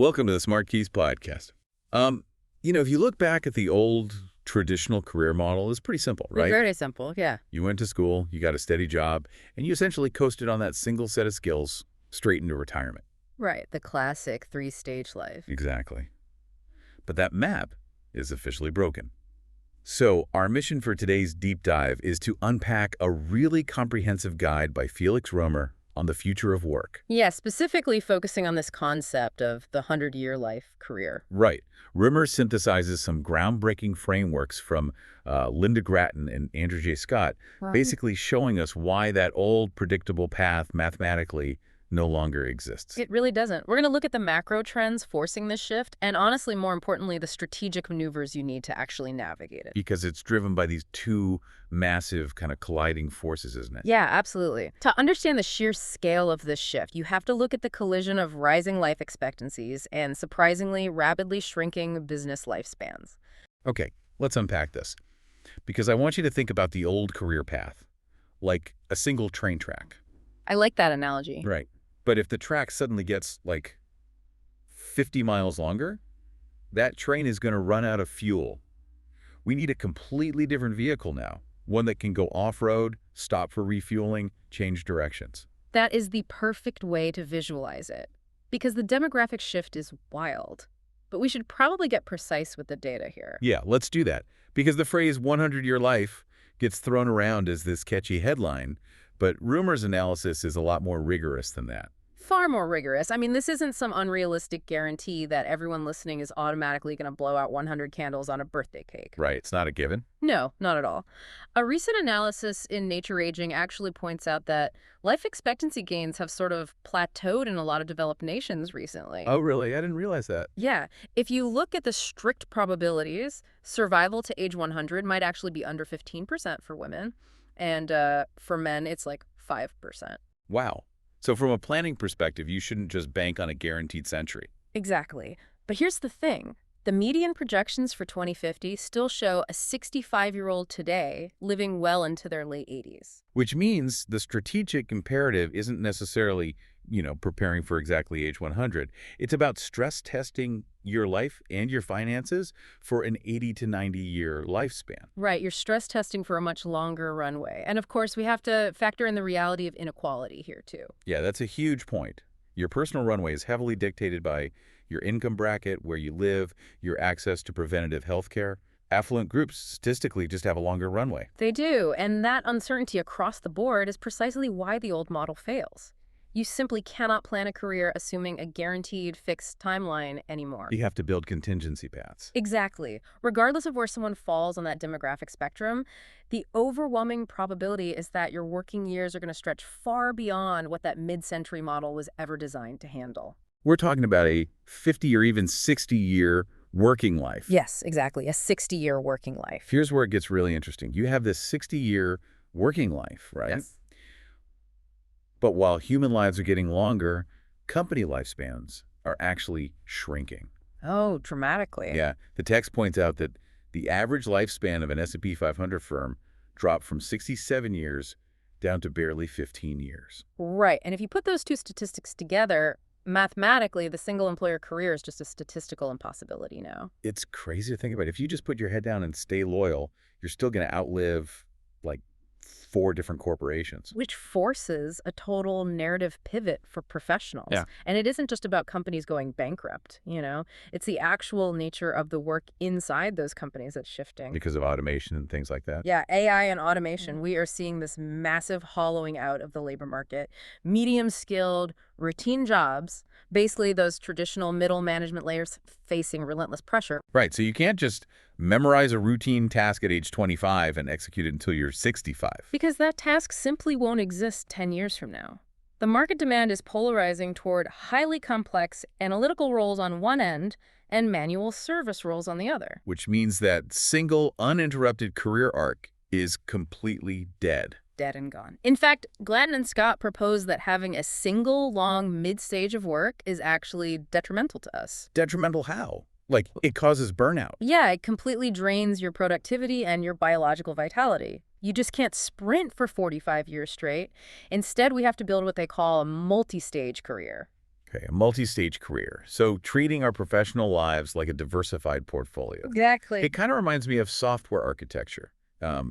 Welcome to the SmartKeys podcast. If you look back at the old traditional career model, it's pretty simple, right? Very simple, yeah. You went to school, you got a steady job, and you essentially coasted on that single set of skills straight into retirement. Right, the classic three-stage life. Exactly. But that map is officially broken. So our mission for today's deep dive is to unpack a really comprehensive guide by Felix Römer on the future of work. Yeah, specifically focusing on this concept of the 100-year life career. Right. Römer synthesizes some groundbreaking frameworks from Linda Grattan and Andrew J. Scott, basically showing us why that old predictable path mathematically no longer exists. It really doesn't. We're going to look at the macro trends forcing this shift, and honestly, more importantly, the strategic maneuvers you need to actually navigate it. Because it's driven by these two massive kind of colliding forces, isn't it? Yeah, absolutely. To understand the sheer scale of this shift, you have to look at the collision of rising life expectancies and surprisingly rapidly shrinking business lifespans. Okay, let's unpack this. Because I want you to think about the old career path, like a single train track. I like that analogy. Right. But if the track suddenly gets, 50 miles longer, that train is going to run out of fuel. We need a completely different vehicle now, one that can go off-road, stop for refueling, change directions. That is the perfect way to visualize it, because the demographic shift is wild. But we should probably get precise with the data here. Yeah, let's do that. Because the phrase 100-year life gets thrown around as this catchy headline, but Römer's analysis is a lot more rigorous than that. Far more rigorous. I mean, this isn't some unrealistic guarantee that everyone listening is automatically going to blow out 100 candles on a birthday cake. Right, it's not a given. No, not at all. A recent analysis in Nature Aging actually points out that life expectancy gains have sort of plateaued in a lot of developed nations recently. Oh, really? I didn't realize that. Yeah. If you look at the strict probabilities, survival to age 100 might actually be under 15% for women. And for men, it's like 5%. Wow. So from a planning perspective, you shouldn't just bank on a guaranteed century. Exactly. But here's the thing. The median projections for 2050 still show a 65-year-old today living well into their late 80s. Which means the strategic imperative isn't necessarily, preparing for exactly age 100. It's about stress testing your life and your finances for an 80 to 90-year lifespan. Right, you're stress testing for a much longer runway. And of course, we have to factor in the reality of inequality here, too. Yeah, that's a huge point. Your personal runway is heavily dictated by your income bracket, where you live, your access to preventative health care. Affluent groups statistically just have a longer runway. They do, and that uncertainty across the board is precisely why the old model fails. You simply cannot plan a career assuming a guaranteed fixed timeline anymore. You have to build contingency paths. Exactly. Regardless of where someone falls on that demographic spectrum, the overwhelming probability is that your working years are going to stretch far beyond what that mid-century model was ever designed to handle. We're talking about a 50 or even 60-year working life. Yes, exactly. A 60-year working life. Here's where it gets really interesting. You have this 60-year working life, right? Yes. But while human lives are getting longer, company lifespans are actually shrinking. Oh, dramatically. Yeah. The text points out that the average lifespan of an S&P 500 firm dropped from 67 years down to barely 15 years. Right. And if you put those two statistics together, mathematically, the single-employer career is just a statistical impossibility now. It's crazy to think about. If you just put your head down and stay loyal, you're still going to outlive, 4 different corporations. Which forces a total narrative pivot for professionals. Yeah. And it isn't just about companies going bankrupt, It's the actual nature of the work inside those companies that's shifting. Because of automation and things like that. Yeah, AI and automation, we are seeing this massive hollowing out of the labor market. Medium-skilled, routine jobs, basically those traditional middle management layers facing relentless pressure. Right, so you can't just memorize a routine task at age 25 and execute it until you're 65. Because that task simply won't exist 10 years from now. The market demand is polarizing toward highly complex analytical roles on one end and manual service roles on the other. Which means that single, uninterrupted career arc is completely dead. Dead and gone. In fact, Gladden and Scott propose that having a single long mid-stage of work is actually detrimental to us. Detrimental how? It causes burnout. Yeah, it completely drains your productivity and your biological vitality. You just can't sprint for 45 years straight. Instead, we have to build what they call a multi-stage career. Okay, a multi-stage career. So treating our professional lives like a diversified portfolio. Exactly. It kind of reminds me of software architecture,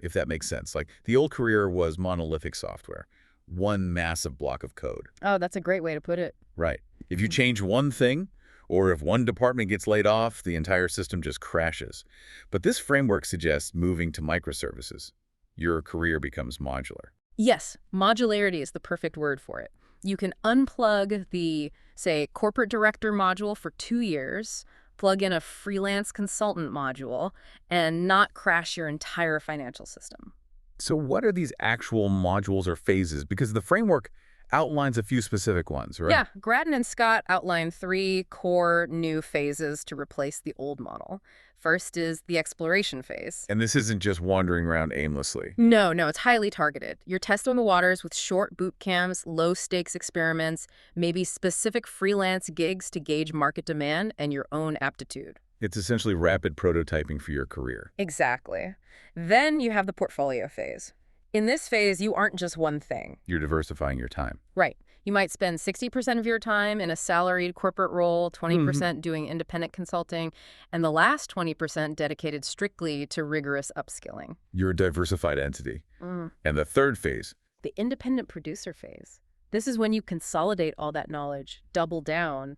if that makes sense. Like the old career was monolithic software, one massive block of code. Oh, that's a great way to put it. Right. If you change one thing, or if one department gets laid off, the entire system just crashes. But this framework suggests moving to microservices. Your career becomes modular. Yes, modularity is the perfect word for it. You can unplug the, say, corporate director module for 2 years, plug in a freelance consultant module, and not crash your entire financial system. So what are these actual modules or phases? Because the framework outlines a few specific ones, right? Yeah, Grattan and Scott outline 3 core new phases to replace the old model. First is the exploration phase. And this isn't just wandering around aimlessly. No, it's highly targeted. You're testing the waters with short boot camps, low-stakes experiments, maybe specific freelance gigs to gauge market demand and your own aptitude. It's essentially rapid prototyping for your career. Exactly. Then you have the portfolio phase. In this phase, you aren't just one thing. You're diversifying your time. Right. You might spend 60% of your time in a salaried corporate role, 20% doing independent consulting, and the last 20% dedicated strictly to rigorous upskilling. You're a diversified entity. Mm. And the third phase, The independent producer phase. This is when you consolidate all that knowledge, double down,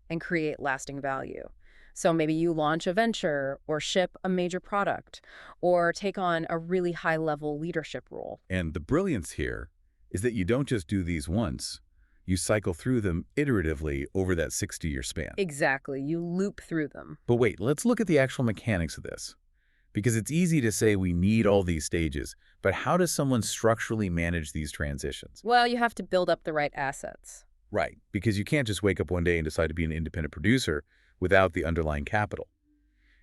and create lasting value. So maybe you launch a venture or ship a major product or take on a really high-level leadership role. and the brilliance here is that you don't just do these once. You cycle through them iteratively over that 60-year span. Exactly. You loop through them. But wait, let's look at the actual mechanics of this. Because it's easy to say we need all these stages, but how does someone structurally manage these transitions? Well, you have to build up the right assets. Right, because you can't just wake up one day and decide to be an independent producer without the underlying capital.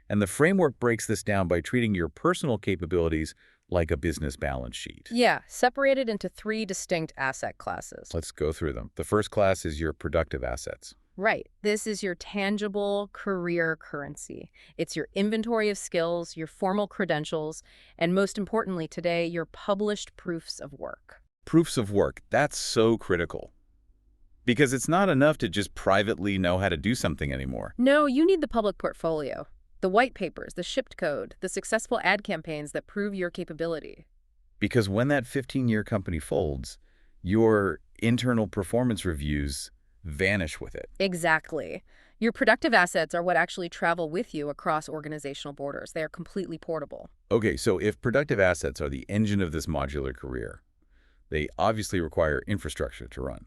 And the framework breaks this down by treating your personal capabilities like a business balance sheet. Yeah, separated into 3 distinct asset classes. Let's go through them. The first class is your productive assets. Right. This is your tangible career currency. It's your inventory of skills, your formal credentials, and most importantly today, your published proofs of work. Proofs of work, that's so critical. Because it's not enough to just privately know how to do something anymore. No, you need the public portfolio, the white papers, the shipped code, the successful ad campaigns that prove your capability. Because when that 15-year company folds, your internal performance reviews vanish with it. Exactly. Your productive assets are what actually travel with you across organizational borders. They are completely portable. Okay, so if productive assets are the engine of this modular career, they obviously require infrastructure to run.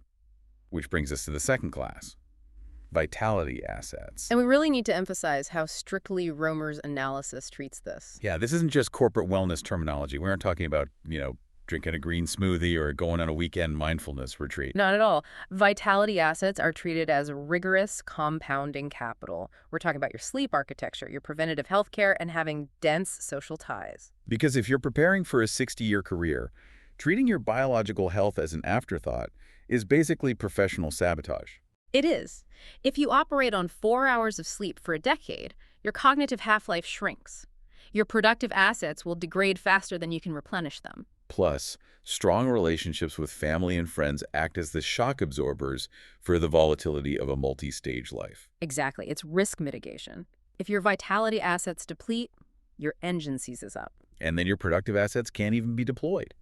Which brings us to the second class, vitality assets. And we really need to emphasize how strictly Römer's analysis treats this. Yeah, this isn't just corporate wellness terminology. We aren't talking about, drinking a green smoothie or going on a weekend mindfulness retreat. Not at all. Vitality assets are treated as rigorous compounding capital. We're talking about your sleep architecture, your preventative health care, and having dense social ties. Because if you're preparing for a 60-year career, treating your biological health as an afterthought is basically professional sabotage. It is. If you operate on 4 hours of sleep for a decade, your cognitive half-life shrinks. Your productive assets will degrade faster than you can replenish them. Plus, strong relationships with family and friends act as the shock absorbers for the volatility of a multi-stage life. Exactly. It's risk mitigation. If your vitality assets deplete, your engine seizes up. And then your productive assets can't even be deployed.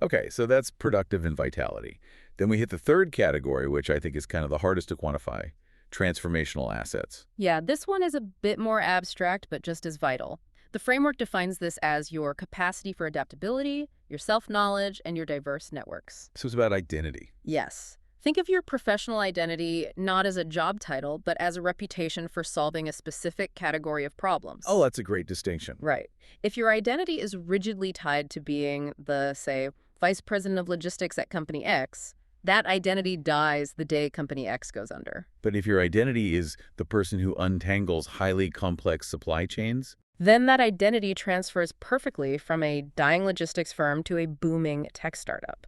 Okay, so that's productive and vitality. Then we hit the third category, which I think is kind of the hardest to quantify, transformational assets. Yeah, this one is a bit more abstract, but just as vital. The framework defines this as your capacity for adaptability, your self-knowledge, and your diverse networks. So it's about identity. Yes. Think of your professional identity not as a job title, but as a reputation for solving a specific category of problems. Oh, that's a great distinction. Right. If your identity is rigidly tied to being the, say, vice president of logistics at Company X, that identity dies the day Company X goes under. But if your identity is the person who untangles highly complex supply chains, then that identity transfers perfectly from a dying logistics firm to a booming tech startup.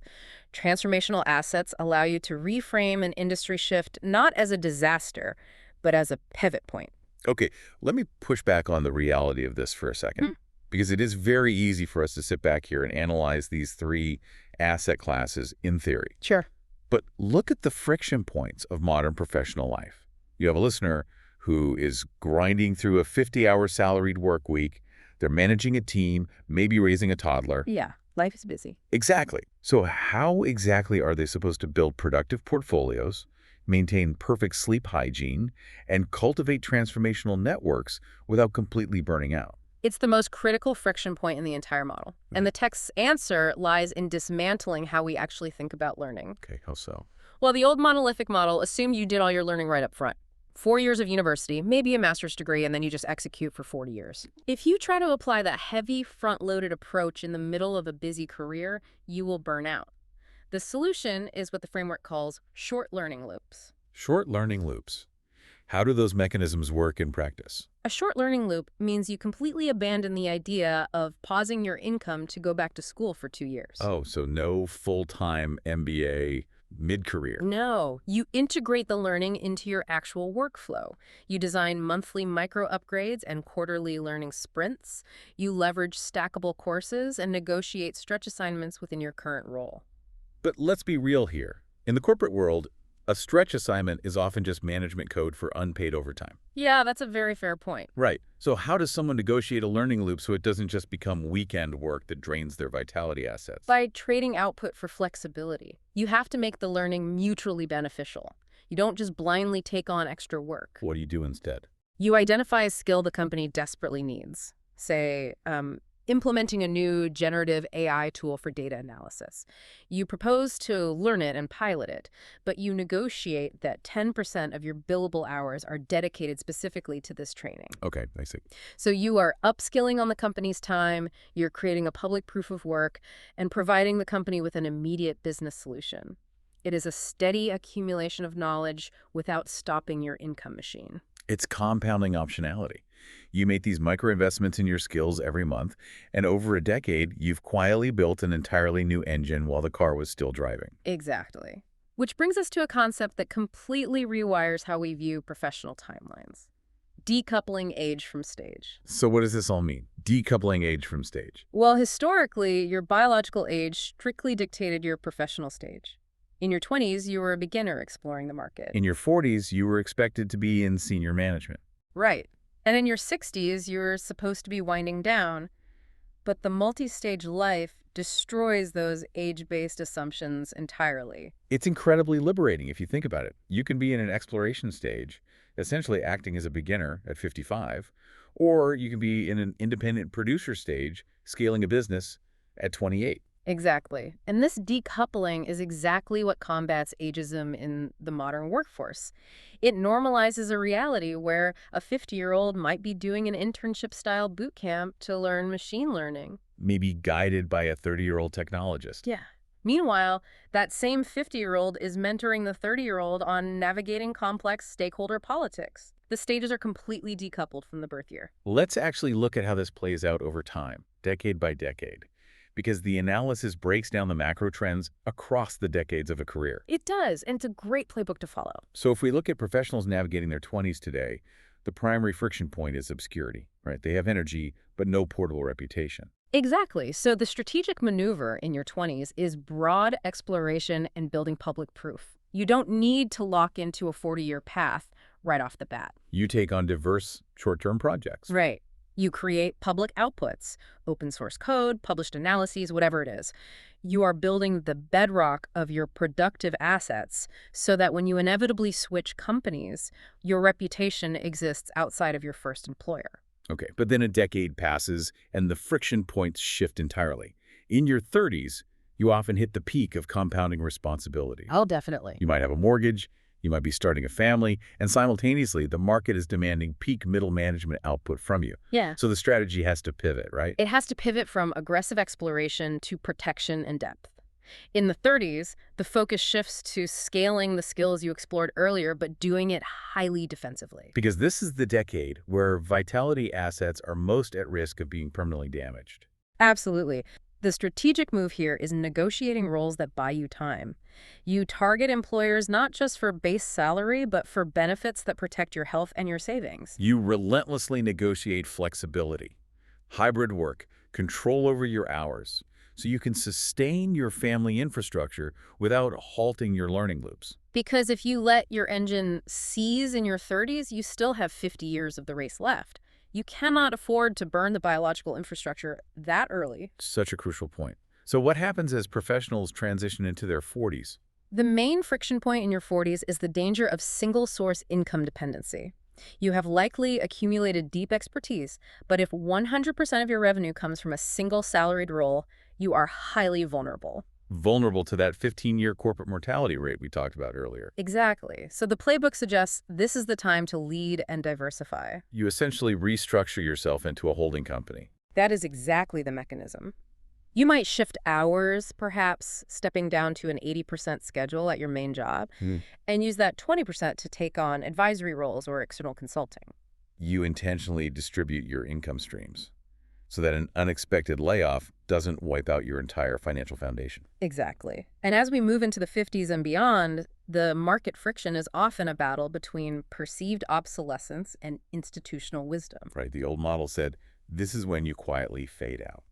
Transformational assets allow you to reframe an industry shift not as a disaster, but as a pivot point. okay, let me push back on the reality of this for a second. Because it is very easy for us to sit back here and analyze these 3 asset classes in theory. Sure. But look at the friction points of modern professional life. You have a listener who is grinding through a 50-hour salaried work week. They're managing a team, maybe raising a toddler. Yeah, life is busy. Exactly. So how exactly are they supposed to build productive portfolios, maintain perfect sleep hygiene, and cultivate transformational networks without completely burning out? It's the most critical friction point in the entire model. And the tech's answer lies in dismantling how we actually think about learning. Okay, how so? Well, the old monolithic model assumed you did all your learning right up front. 4 years of university, maybe a master's degree, and then you just execute for 40 years. If you try to apply that heavy, front-loaded approach in the middle of a busy career, you will burn out. The solution is what the framework calls short learning loops. Short learning loops. How do those mechanisms work in practice? A short learning loop means you completely abandon the idea of pausing your income to go back to school for 2 years. Oh, so no full-time MBA mid-career. No, you integrate the learning into your actual workflow. You design monthly micro upgrades and quarterly learning sprints. You leverage stackable courses and negotiate stretch assignments within your current role. But let's be real here. In the corporate world, a stretch assignment is often just management code for unpaid overtime. Yeah, that's a very fair point. Right. So how does someone negotiate a learning loop so it doesn't just become weekend work that drains their vitality assets? By trading output for flexibility. You have to make the learning mutually beneficial. You don't just blindly take on extra work. What do you do instead? You identify a skill the company desperately needs. Say, implementing a new generative AI tool for data analysis. You propose to learn it and pilot it, but you negotiate that 10% of your billable hours are dedicated specifically to this training. Okay, I see. So you are upskilling on the company's time, you're creating a public proof of work, and providing the company with an immediate business solution. It is a steady accumulation of knowledge without stopping your income machine. It's compounding optionality. You make these micro investments in your skills every month, and over a decade, you've quietly built an entirely new engine while the car was still driving. Exactly. Which brings us to a concept that completely rewires how we view professional timelines. Decoupling age from stage. So what does this all mean? Decoupling age from stage. Well, historically, your biological age strictly dictated your professional stage. In your 20s, you were a beginner exploring the market. In your 40s, you were expected to be in senior management. Right. And in your 60s, you're supposed to be winding down. But the multi-stage life destroys those age-based assumptions entirely. It's incredibly liberating if you think about it. You can be in an exploration stage, essentially acting as a beginner at 55, or you can be in an independent producer stage, scaling a business at 28. Exactly. And this decoupling is exactly what combats ageism in the modern workforce. It normalizes a reality where a 50-year-old might be doing an internship-style boot camp to learn machine learning. Maybe guided by a 30-year-old technologist. Yeah. Meanwhile, that same 50-year-old is mentoring the 30-year-old on navigating complex stakeholder politics. The stages are completely decoupled from the birth year. Let's actually look at how this plays out over time, decade by decade, because the analysis breaks down the macro trends across the decades of a career. It does, and it's a great playbook to follow. So if we look at professionals navigating their 20s today, the primary friction point is obscurity, right? They have energy, but no portable reputation. Exactly. So the strategic maneuver in your 20s is broad exploration and building public proof. You don't need to lock into a 40-year path right off the bat. You take on diverse short-term projects. Right. You create public outputs, open source code, published analyses, whatever it is. You are building the bedrock of your productive assets so that when you inevitably switch companies, your reputation exists outside of your first employer. Okay, but then a decade passes and the friction points shift entirely. In your 30s, you often hit the peak of compounding responsibility. Oh, definitely. You might have a mortgage, you might be starting a family, and simultaneously, the market is demanding peak middle management output from you. Yeah. So the strategy has to pivot, right? It has to pivot from aggressive exploration to protection and depth. In the 30s, the focus shifts to scaling the skills you explored earlier, but doing it highly defensively. Because this is the decade where vitality assets are most at risk of being permanently damaged. Absolutely. The strategic move here is negotiating roles that buy you time. You target employers not just for base salary, but for benefits that protect your health and your savings. You relentlessly negotiate flexibility, hybrid work, control over your hours, so you can sustain your family infrastructure without halting your learning loops. Because if you let your engine seize in your 30s, you still have 50 years of the race left. You cannot afford to burn the biological infrastructure that early. Such a crucial point. So what happens as professionals transition into their 40s? The main friction point in your 40s is the danger of single-source income dependency. You have likely accumulated deep expertise, but if 100% of your revenue comes from a single salaried role, you are highly vulnerable. Vulnerable to that 15-year corporate mortality rate we talked about earlier. Exactly. So the playbook suggests this is the time to lead and diversify. You essentially restructure yourself into a holding company. That is exactly the mechanism. You might shift hours, perhaps stepping down to an 80% schedule at your main job, and use that 20% to take on advisory roles or external consulting. You intentionally distribute your income streams so that an unexpected layoff doesn't wipe out your entire financial foundation. Exactly. And as we move into the 50s and beyond, the market friction is often a battle between perceived obsolescence and institutional wisdom. Right? The old model said, this is when you quietly fade out.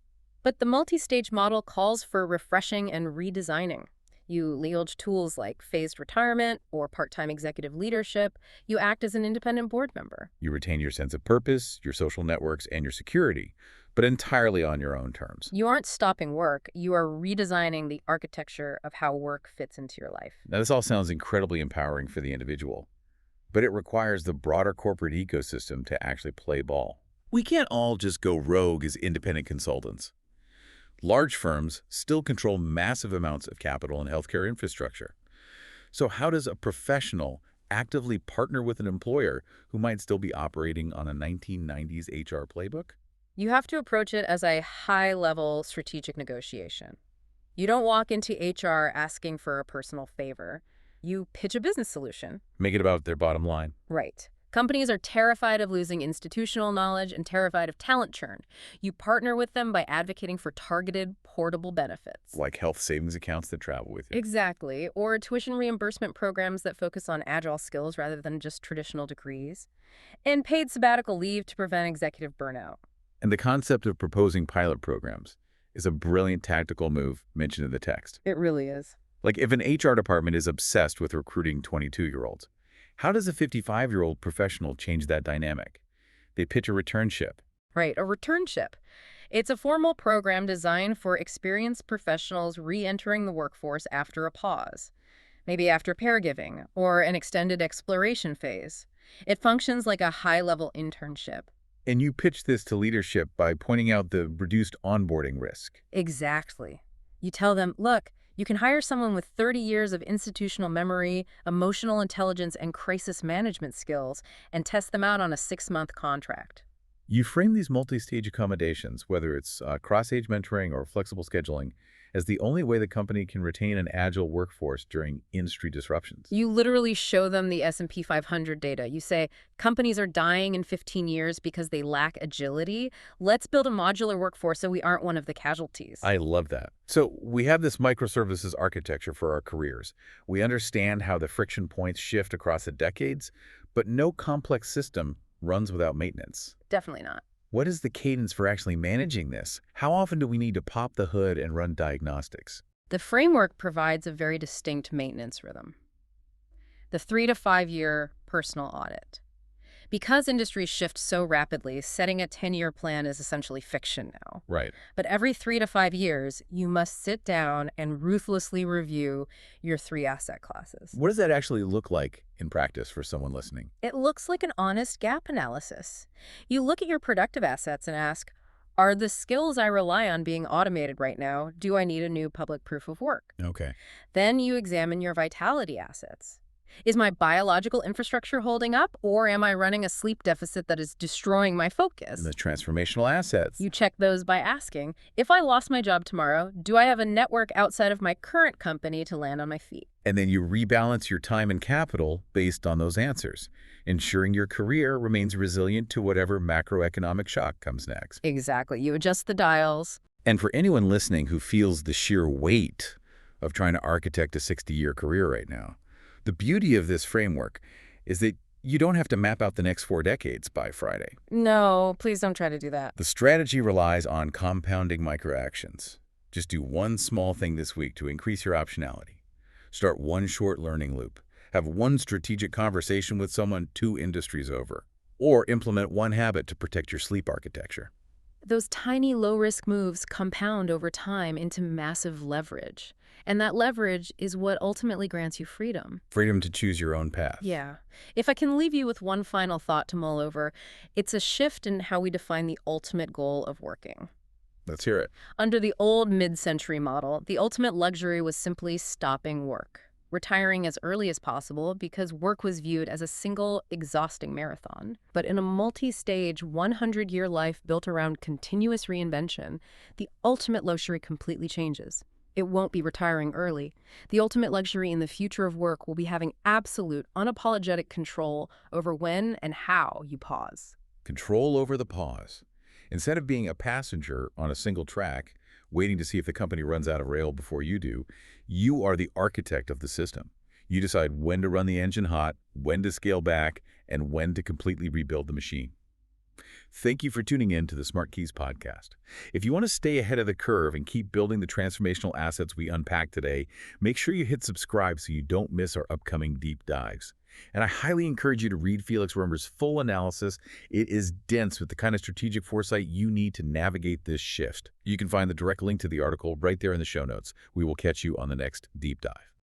But the multi-stage model calls for refreshing and redesigning. You leverage tools like phased retirement or part-time executive leadership. You act as an independent board member. You retain your sense of purpose, your social networks, and your security, but entirely on your own terms. You aren't stopping work. You are redesigning the architecture of how work fits into your life. Now, this all sounds incredibly empowering for the individual, but it requires the broader corporate ecosystem to actually play ball. We can't all just go rogue as independent consultants. Large firms still control massive amounts of capital and healthcare infrastructure. So how does a professional actively partner with an employer who might still be operating on a 1990s HR playbook? You have to approach it as a high-level strategic negotiation. You don't walk into HR asking for a personal favor. You pitch a business solution. Make it about their bottom line. Right. Companies are terrified of losing institutional knowledge and terrified of talent churn. You partner with them by advocating for targeted, portable benefits. Like health savings accounts that travel with you. Exactly. Or tuition reimbursement programs that focus on agile skills rather than just traditional degrees. And paid sabbatical leave to prevent executive burnout. And the concept of proposing pilot programs is a brilliant tactical move mentioned in the text. It really is. Like if an HR department is obsessed with recruiting 22-year-olds, how does a 55-year-old professional change that dynamic? They pitch a returnship. Right, a returnship. It's a formal program designed for experienced professionals re-entering the workforce after a pause, maybe after caregiving or an extended exploration phase. It functions like a high-level internship. And you pitch this to leadership by pointing out the reduced onboarding risk. Exactly. You tell them, look, you can hire someone with 30 years of institutional memory, emotional intelligence, and crisis management skills and test them out on a 6-month contract. You frame these multi-stage accommodations, whether it's cross-age mentoring or flexible scheduling, as the only way the company can retain an agile workforce during industry disruptions. You literally show them the S&P 500 data. You say, companies are dying in 15 years because they lack agility. Let's build a modular workforce so we aren't one of the casualties. I love that. So we have this microservices architecture for our careers. We understand how the friction points shift across the decades, but no complex system runs without maintenance. Definitely not. What is the cadence for actually managing this? How often do we need to pop the hood and run diagnostics? The framework provides a very distinct maintenance rhythm. The 3 to 5 year personal audit. Because industries shift so rapidly, setting a 10-year plan is essentially fiction now. Right. But every 3 to 5 years, you must sit down and ruthlessly review your 3 asset classes. What does that actually look like in practice for someone listening? It looks like an honest gap analysis. You look at your productive assets and ask, are the skills I rely on being automated right now? Do I need a new public proof of work? Okay. Then you examine your vitality assets. Is my biological infrastructure holding up, or am I running a sleep deficit that is destroying my focus? And the transformational assets. You check those by asking, if I lost my job tomorrow, do I have a network outside of my current company to land on my feet? And then you rebalance your time and capital based on those answers, ensuring your career remains resilient to whatever macroeconomic shock comes next. Exactly. You adjust the dials. And for anyone listening who feels the sheer weight of trying to architect a 60-year career right now, the beauty of this framework is that you don't have to map out the next 4 decades by Friday. No, please don't try to do that. The strategy relies on compounding microactions. Just do one small thing this week to increase your optionality. Start one short learning loop. Have one strategic conversation with someone 2 industries over. Or implement one habit to protect your sleep architecture. Those tiny low-risk moves compound over time into massive leverage. And that leverage is what ultimately grants you freedom. Freedom to choose your own path. Yeah. If I can leave you with one final thought to mull over, it's a shift in how we define the ultimate goal of working. Let's hear it. Under the old mid-century model, the ultimate luxury was simply stopping work, retiring as early as possible because work was viewed as a single, exhausting marathon. But in a multi-stage, 100-year life built around continuous reinvention, the ultimate luxury completely changes. It won't be retiring early. The ultimate luxury in the future of work will be having absolute, unapologetic control over when and how you pause. Control over the pause. Instead of being a passenger on a single track, waiting to see if the company runs out of rail before you do, you are the architect of the system. You decide when to run the engine hot, when to scale back, and when to completely rebuild the machine. Thank you for tuning in to the SmartKeys podcast. If you want to stay ahead of the curve and keep building the transformational assets we unpacked today, make sure you hit subscribe so you don't miss our upcoming deep dives. And I highly encourage you to read Felix Römer's full analysis. It is dense with the kind of strategic foresight you need to navigate this shift. You can find the direct link to the article right there in the show notes. We will catch you on the next deep dive.